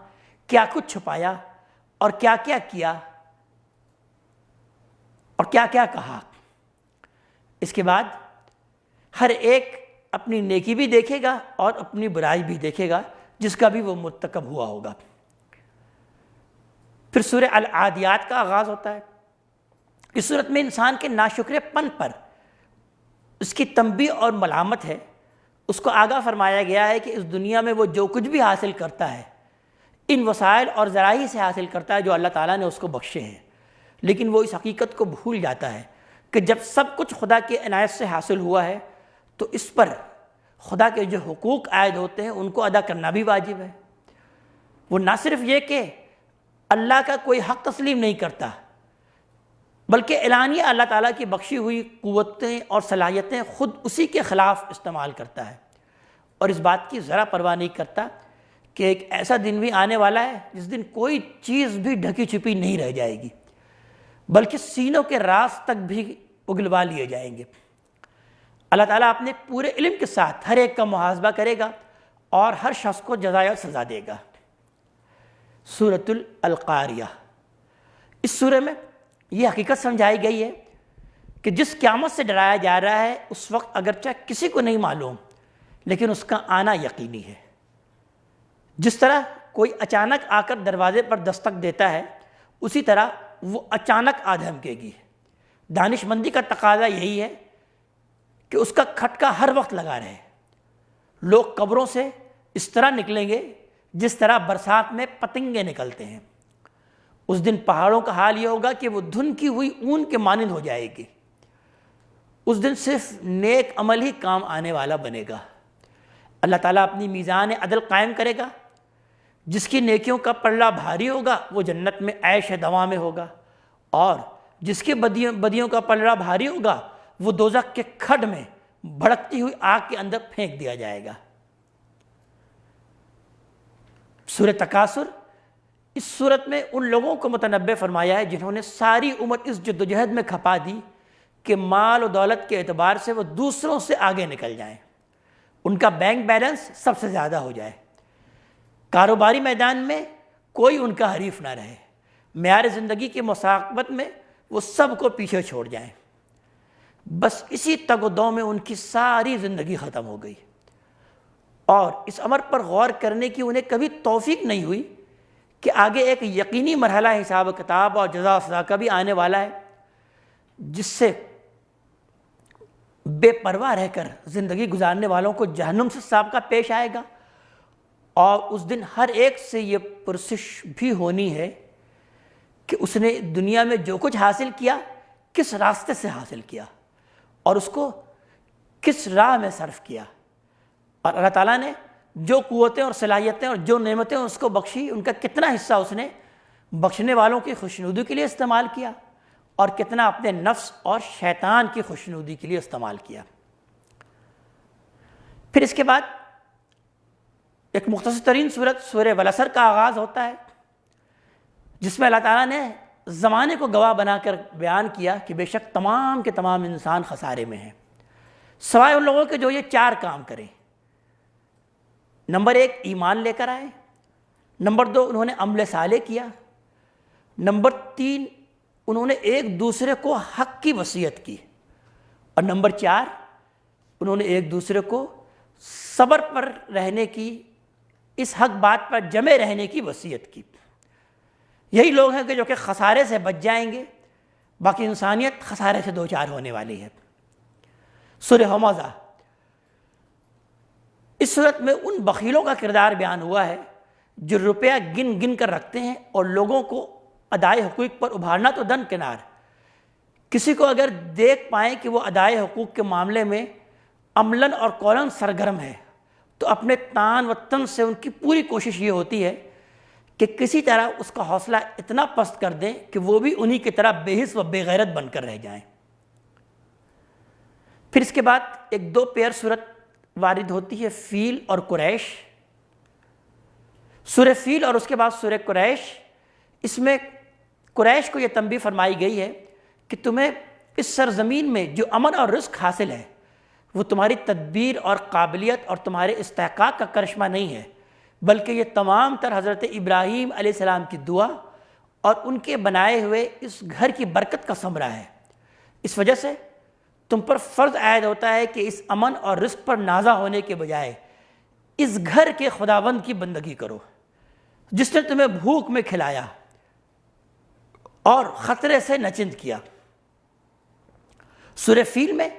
کیا کچھ چھپایا اور کیا کیا کیا اور کیا کیا کہا۔ اس کے بعد ہر ایک اپنی نیکی بھی دیکھے گا اور اپنی برائی بھی دیکھے گا جس کا بھی وہ مرتکب ہوا ہوگا۔ پھر سورہ العادیات کا آغاز ہوتا ہے۔ اس صورت میں انسان کے ناشکرے پن پر اس کی تنبیہ اور ملامت ہے۔ اس کو آگاہ فرمایا گیا ہے کہ اس دنیا میں وہ جو کچھ بھی حاصل کرتا ہے ان وسائل اور ذرائع سے حاصل کرتا ہے جو اللہ تعالیٰ نے اس کو بخشے ہیں، لیکن وہ اس حقیقت کو بھول جاتا ہے کہ جب سب کچھ خدا کی عنایت سے حاصل ہوا ہے تو اس پر خدا کے جو حقوق عائد ہوتے ہیں ان کو ادا کرنا بھی واجب ہے۔ وہ نہ صرف یہ کہ اللہ کا کوئی حق تسلیم نہیں کرتا، بلکہ اعلانیہ اللہ تعالیٰ کی بخشی ہوئی قوتیں اور صلاحیتیں خود اسی کے خلاف استعمال کرتا ہے، اور اس بات کی ذرا پرواہ نہیں کرتا کہ ایک ایسا دن بھی آنے والا ہے جس دن کوئی چیز بھی ڈھکی چھپی نہیں رہ جائے گی، بلکہ سینوں کے راز تک بھی اگلوا لیے جائیں گے۔ اللہ تعالیٰ اپنے پورے علم کے ساتھ ہر ایک کا محاسبہ کرے گا اور ہر شخص کو جزا و سزا دے گا۔ سورۃ القاریہ، اس سورہ میں یہ حقیقت سمجھائی گئی ہے کہ جس قیامت سے ڈرایا جا رہا ہے اس وقت اگرچہ کسی کو نہیں معلوم لیکن اس کا آنا یقینی ہے۔ جس طرح کوئی اچانک آ کر دروازے پر دستک دیتا ہے اسی طرح وہ اچانک آ دھمکے گی۔ دانش مندی کا تقاضا یہی ہے کہ اس کا کھٹکا ہر وقت لگا رہے۔ لوگ قبروں سے اس طرح نکلیں گے جس طرح برسات میں پتنگے نکلتے ہیں۔ اس دن پہاڑوں کا حال یہ ہوگا کہ وہ دھنکی ہوئی اون کے مانند ہو جائے گی۔ اس دن صرف نیک عمل ہی کام آنے والا بنے گا۔ اللہ تعالیٰ اپنی میزان عدل قائم کرے گا۔ جس کی نیکیوں کا پلڑا بھاری ہوگا وہ جنت میں عیش دوا میں ہوگا، اور جس کی بدیوں کا پلڑا بھاری ہوگا وہ دوزخ کے کھڈ میں بھڑکتی ہوئی آگ کے اندر پھینک دیا جائے گا۔ سورہ تکاثر، اس صورت میں ان لوگوں کو متنبع فرمایا ہے جنہوں نے ساری عمر اس جدوجہد میں کھپا دی کہ مال و دولت کے اعتبار سے وہ دوسروں سے آگے نکل جائیں، ان کا بینک بیلنس سب سے زیادہ ہو جائے، کاروباری میدان میں کوئی ان کا حریف نہ رہے، معیار زندگی کی مسابقت میں وہ سب کو پیچھے چھوڑ جائیں۔ بس اسی تگ و دو میں ان کی ساری زندگی ختم ہو گئی، اور اس امر پر غور کرنے کی انہیں کبھی توفیق نہیں ہوئی کہ آگے ایک یقینی مرحلہ حساب و کتاب اور جزا و سزا کا بھی آنے والا ہے، جس سے بے پرواہ رہ کر زندگی گزارنے والوں کو جہنم سے سابقہ پیش آئے گا، اور اس دن ہر ایک سے یہ پرسش بھی ہونی ہے کہ اس نے دنیا میں جو کچھ حاصل کیا کس راستے سے حاصل کیا اور اس کو کس راہ میں صرف کیا، اور اللہ تعالیٰ نے جو قوتیں اور صلاحیتیں اور جو نعمتیں اس کو بخشی ان کا کتنا حصہ اس نے بخشنے والوں کی خوشنودی کے لیے استعمال کیا اور کتنا اپنے نفس اور شیطان کی خوشنودی کے لیے استعمال کیا۔ پھر اس کے بعد ایک مختصر ترین صورت سورہ والعصر کا آغاز ہوتا ہے، جس میں اللہ تعالیٰ نے زمانے کو گواہ بنا کر بیان کیا کہ بے شک تمام کے تمام انسان خسارے میں ہیں، سوائے ان لوگوں کے جو یہ 4 کام کریں۔ نمبر 1 ایمان لے کر آئے، نمبر 2 انہوں نے عمل صالح کیا، نمبر 3 انہوں نے ایک دوسرے کو حق کی وصیت کی، اور نمبر 4 انہوں نے ایک دوسرے کو صبر پر رہنے کی، اس حق بات پر جمے رہنے کی وصیت کی۔ یہی لوگ ہیں کہ جو کہ خسارے سے بچ جائیں گے، باقی انسانیت خسارے سے دوچار ہونے والی ہے۔ سورہ ہمزہ، اس صورت میں ان بخیلوں کا کردار بیان ہوا ہے جو روپیہ گن گن کر رکھتے ہیں اور لوگوں کو ادائے حقوق پر ابھارنا تو درکنار، کسی کو اگر دیکھ پائیں کہ وہ ادائے حقوق کے معاملے میں عملاً اور قولاً سرگرم ہے تو اپنے تان و تن سے ان کی پوری کوشش یہ ہوتی ہے کہ کسی طرح اس کا حوصلہ اتنا پست کر دیں کہ وہ بھی انہی کی طرح بے حس و بے غیرت بن کر رہ جائیں۔ پھر اس کے بعد ایک 2 پیر صورت وارد ہوتی ہے، فیل اور قریش۔ سورہ فیل اور اس کے بعد سورہ قریش، اس میں قریش کو یہ تنبیہ فرمائی گئی ہے کہ تمہیں اس سرزمین میں جو امن اور رزق حاصل ہے وہ تمہاری تدبیر اور قابلیت اور تمہارے استحقاق کا کرشمہ نہیں ہے، بلکہ یہ تمام تر حضرت ابراہیم علیہ السلام کی دعا اور ان کے بنائے ہوئے اس گھر کی برکت کا ثمرہ ہے۔ اس وجہ سے تم پر فرض عائد ہوتا ہے کہ اس امن اور رزق پر نازہ ہونے کے بجائے اس گھر کے خداوند کی بندگی کرو جس نے تمہیں بھوک میں کھلایا اور خطرے سے نچند کیا۔ سورہ فیل میں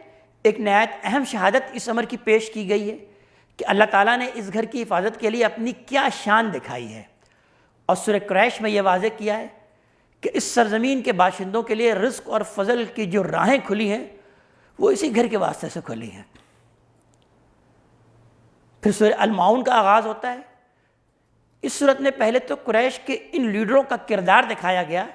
ایک نہایت اہم شہادت اس امر کی پیش کی گئی ہے کہ اللہ تعالیٰ نے اس گھر کی حفاظت کے لیے اپنی کیا شان دکھائی ہے، اور سورہ قریش میں یہ واضح کیا ہے کہ اس سرزمین کے باشندوں کے لیے رزق اور فضل کی جو راہیں کھلی ہیں وہ اسی گھر کے واسطے سے کھلی ہیں۔ پھر سورہ المعون کا آغاز ہوتا ہے۔ اس صورت میں پہلے تو قریش کے ان لیڈروں کا کردار دکھایا گیا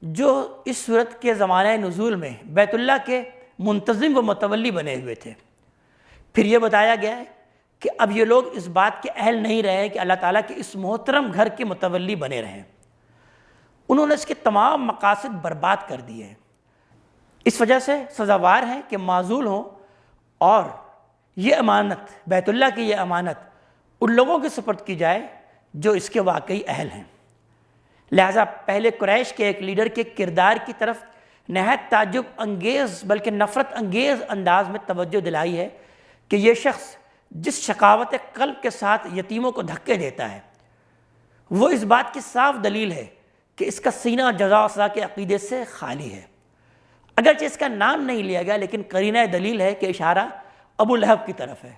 جو اس صورت کے زمانہ نزول میں بیت اللہ کے منتظم و متولی بنے ہوئے تھے۔ پھر یہ بتایا گیا ہے کہ اب یہ لوگ اس بات کے اہل نہیں رہے کہ اللہ تعالیٰ کے اس محترم گھر کے متولی بنے رہیں، انہوں نے اس کے تمام مقاصد برباد کر دیے ہیں۔ اس وجہ سے سزاوار ہیں کہ معزول ہوں اور یہ امانت، بیت اللہ کی یہ امانت ان لوگوں کے سپرد کی جائے جو اس کے واقعی اہل ہیں۔ لہٰذا پہلے قریش کے ایک لیڈر کے کردار کی طرف نہایت تعجب انگیز بلکہ نفرت انگیز انداز میں توجہ دلائی ہے کہ یہ شخص جس شقاوت قلب کے ساتھ یتیموں کو دھکے دیتا ہے وہ اس بات کی صاف دلیل ہے کہ اس کا سینہ جزا و سزا کے عقیدے سے خالی ہے۔ اگرچہ اس کا نام نہیں لیا گیا لیکن قرینہ دلیل ہے کہ اشارہ ابو لہب کی طرف ہے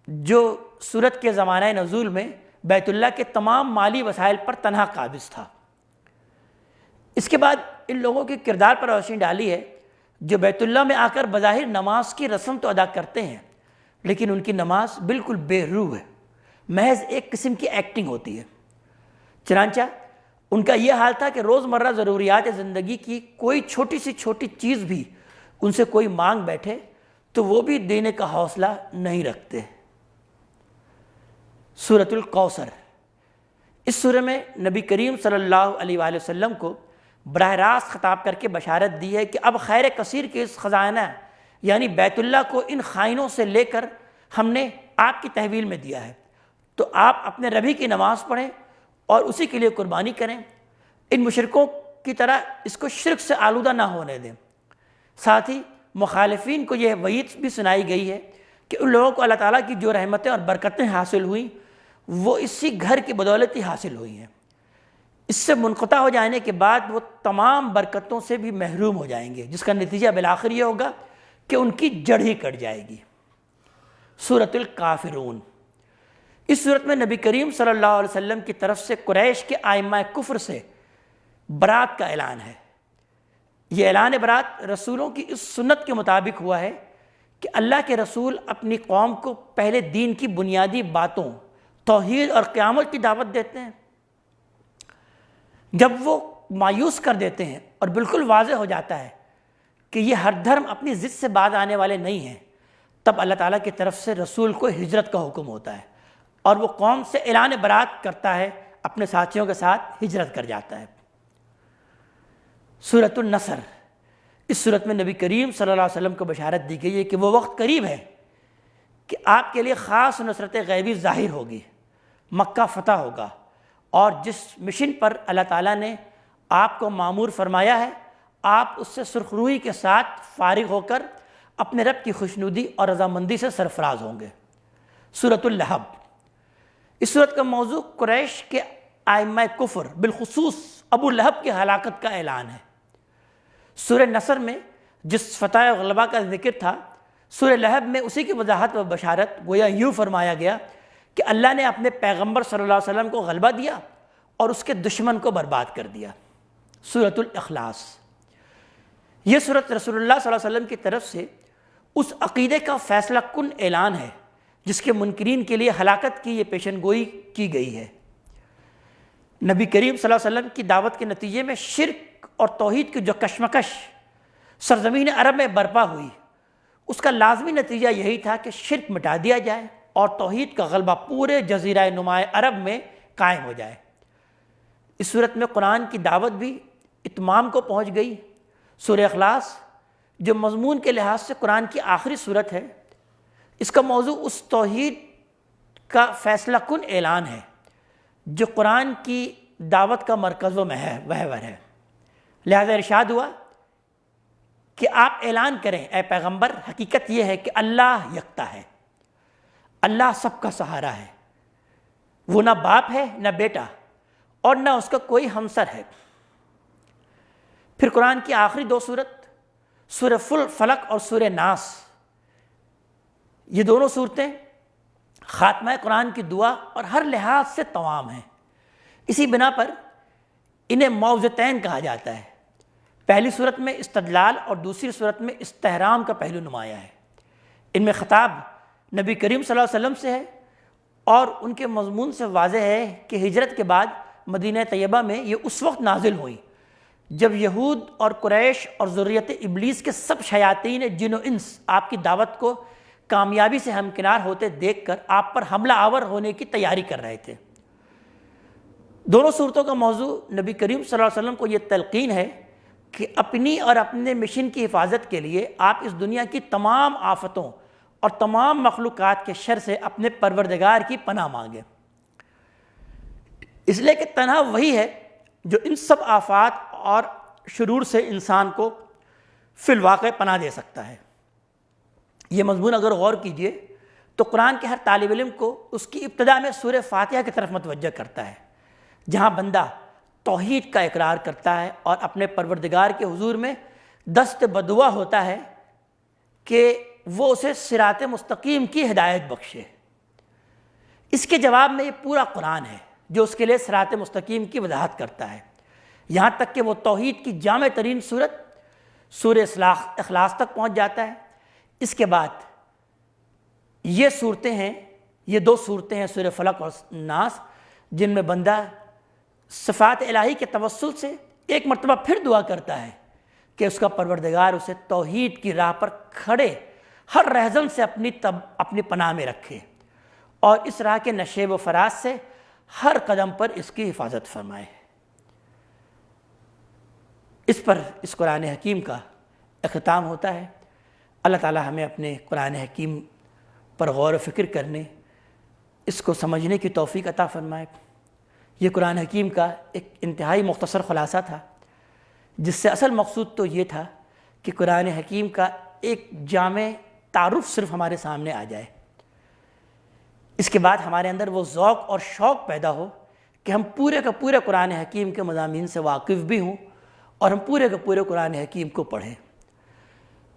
جو سورت کے زمانہ نزول میں بیت اللہ کے تمام مالی وسائل پر تنہا قابض تھا۔ اس کے بعد ان لوگوں کے کردار پر روشنی ڈالی ہے جو بیت اللہ میں آ کر بظاہر نماز کی رسم تو ادا کرتے ہیں لیکن ان کی نماز بالکل بے روح ہے، محض ایک قسم کی ایکٹنگ ہوتی ہے۔ چنانچہ ان کا یہ حال تھا کہ روزمرہ ضروریات زندگی کی کوئی چھوٹی سی چھوٹی چیز بھی ان سے کوئی مانگ بیٹھے تو وہ بھی دینے کا حوصلہ نہیں رکھتے۔ سورۃ الکوثر، اس سورہ میں نبی کریم صلی اللہ علیہ وآلہ وسلم کو براہ راست خطاب کر کے بشارت دی ہے کہ اب خیر کثیر کے اس خزانہ یعنی بیت اللہ کو ان خائنوں سے لے کر ہم نے آپ کی تحویل میں دیا ہے، تو آپ اپنے ربی کی نماز پڑھیں اور اسی کے لیے قربانی کریں، ان مشرکوں کی طرح اس کو شرک سے آلودہ نہ ہونے دیں۔ ساتھ ہی مخالفین کو یہ وعید بھی سنائی گئی ہے کہ ان لوگوں کو اللہ تعالیٰ کی جو رحمتیں اور برکتیں حاصل ہوئیں وہ اسی گھر کی بدولت ہی حاصل ہوئی ہیں، اس سے منقطع ہو جانے کے بعد وہ تمام برکتوں سے بھی محروم ہو جائیں گے، جس کا نتیجہ بالآخر یہ ہوگا کہ ان کی جڑ ہی کٹ جائے گی۔ سورۃ الکافرون، اس صورت میں نبی کریم صلی اللہ علیہ وسلم کی طرف سے قریش کے ائمہ کفر سے برات کا اعلان ہے۔ یہ اعلان برات رسولوں کی اس سنت کے مطابق ہوا ہے کہ اللہ کے رسول اپنی قوم کو پہلے دین کی بنیادی باتوں توحید اور قیامت کی دعوت دیتے ہیں، جب وہ مایوس کر دیتے ہیں اور بالکل واضح ہو جاتا ہے کہ یہ ہر دھرم اپنی ضد سے باز آنے والے نہیں ہیں، تب اللہ تعالیٰ کی طرف سے رسول کو ہجرت کا حکم ہوتا ہے اور وہ قوم سے اعلان برات کرتا ہے، اپنے ساتھیوں کے ساتھ ہجرت کر جاتا ہے۔ سورۃ النصر، اس صورت میں نبی کریم صلی اللہ علیہ وسلم کو بشارت دی گئی ہے کہ وہ وقت قریب ہے کہ آپ کے لیے خاص نصرت غیبی ظاہر ہوگی، مکہ فتح ہوگا، اور جس مشن پر اللہ تعالیٰ نے آپ کو مامور فرمایا ہے آپ اس سے سرخروئی کے ساتھ فارغ ہو کر اپنے رب کی خوشنودی اور رضامندی سے سرفراز ہوں گے۔ سورۃ اللہب، اس صورت کا موضوع قریش کے ائمہ کفر بالخصوص ابو لہب کی ہلاکت کا اعلان ہے۔ سورہ نصر میں جس فتح و غلبہ کا ذکر تھا، سورہ لہب میں اسی کی وضاحت و بشارت گویا یوں فرمایا گیا کہ اللہ نے اپنے پیغمبر صلی اللہ علیہ وسلم کو غلبہ دیا اور اس کے دشمن کو برباد کر دیا۔ سورۃ الاخلاص، یہ سورت رسول اللہ صلی اللہ علیہ وسلم کی طرف سے اس عقیدے کا فیصلہ کن اعلان ہے جس کے منکرین کے لیے ہلاکت کی یہ پیشن گوئی کی گئی ہے۔ نبی کریم صلی اللہ علیہ وسلم کی دعوت کے نتیجے میں شرک اور توحید کی جو کشمکش سرزمین عرب میں برپا ہوئی، اس کا لازمی نتیجہ یہی تھا کہ شرک مٹا دیا جائے اور توحید کا غلبہ پورے جزیرہ نما عرب میں قائم ہو جائے۔ اس صورت میں قرآن کی دعوت بھی اتمام کو پہنچ گئی۔ سورہ اخلاص جو مضمون کے لحاظ سے قرآن کی آخری صورت ہے، اس کا موضوع اس توحید کا فیصلہ کن اعلان ہے جو قرآن کی دعوت کا مرکز و محور ہے۔ لہذا ارشاد ہوا کہ آپ اعلان کریں اے پیغمبر، حقیقت یہ ہے کہ اللہ یکتا ہے، اللہ سب کا سہارا ہے، وہ نہ باپ ہے نہ بیٹا اور نہ اس کا کوئی ہمسر ہے۔ پھر قرآن کی آخری دو صورت سورہ فلق اور سورہ ناس، یہ دونوں صورتیں خاتمہ قرآن کی دعا اور ہر لحاظ سے تمام ہیں۔ اسی بنا پر انہیں معوذتین کہا جاتا ہے۔ پہلی صورت میں استدلال اور دوسری صورت میں استحرام کا پہلو نمایاں ہے۔ ان میں خطاب نبی کریم صلی اللہ علیہ وسلم سے ہے اور ان کے مضمون سے واضح ہے کہ ہجرت کے بعد مدینہ طیبہ میں یہ اس وقت نازل ہوئیں جب یہود اور قریش اور ذریت ابلیس کے سب شیاطین جن و انس آپ کی دعوت کو کامیابی سے ہمکنار ہوتے دیکھ کر آپ پر حملہ آور ہونے کی تیاری کر رہے تھے۔ دونوں صورتوں کا موضوع نبی کریم صلی اللہ علیہ وسلم کو یہ تلقین ہے کہ اپنی اور اپنے مشن کی حفاظت کے لیے آپ اس دنیا کی تمام آفتوں اور تمام مخلوقات کے شر سے اپنے پروردگار کی پناہ مانگیں، اس لیے کہ تنہا وہی ہے جو ان سب آفات اور شرور سے انسان کو فی الواقع پناہ دے سکتا ہے۔ یہ مضمون اگر غور کیجئے تو قرآن کے ہر طالب علم کو اس کی ابتدا میں سورہ فاتحہ کی طرف متوجہ کرتا ہے، جہاں بندہ توحید کا اقرار کرتا ہے اور اپنے پروردگار کے حضور میں دست بدعا ہوتا ہے کہ وہ اسے صراط مستقیم کی ہدایت بخشے۔ اس کے جواب میں یہ پورا قرآن ہے جو اس کے لیے صراط مستقیم کی وضاحت کرتا ہے، یہاں تک کہ وہ توحید کی جامع ترین صورت سورہ اخلاص تک پہنچ جاتا ہے۔ اس کے بعد یہ صورتیں ہیں، یہ دو صورتیں ہیں سورہ فلق اور ناس، جن میں بندہ صفات الہی کے توسل سے ایک مرتبہ پھر دعا کرتا ہے کہ اس کا پروردگار اسے توحید کی راہ پر کھڑے ہر رہزن سے اپنی پناہ میں رکھے اور اس راہ کے نشیب و فراز سے ہر قدم پر اس کی حفاظت فرمائے۔ اس پر اس قرآن حکیم کا اختتام ہوتا ہے۔ اللہ تعالی ہمیں اپنے قرآن حکیم پر غور و فکر کرنے، اس کو سمجھنے کی توفیق عطا فرمائے۔ یہ قرآن حکیم کا ایک انتہائی مختصر خلاصہ تھا، جس سے اصل مقصود تو یہ تھا کہ قرآن حکیم کا ایک جامع تعارف صرف ہمارے سامنے آ جائے۔ اس کے بعد ہمارے اندر وہ ذوق اور شوق پیدا ہو کہ ہم پورے کا پورے قرآن حکیم کے مضامین سے واقف بھی ہوں اور ہم پورے کا پورے قرآن حکیم کو پڑھیں۔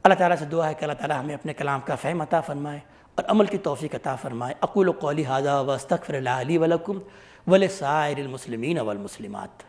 اللہ تعالیٰ سے دعا ہے کہ اللہ تعالیٰ ہمیں اپنے کلام کا فہم عطا فرمائے اور عمل کی توفیق عطا فرمائے۔ اقول قولی ھذا واستغفر اللہ لی ولکم ولسائر المسلمین والمسلمات۔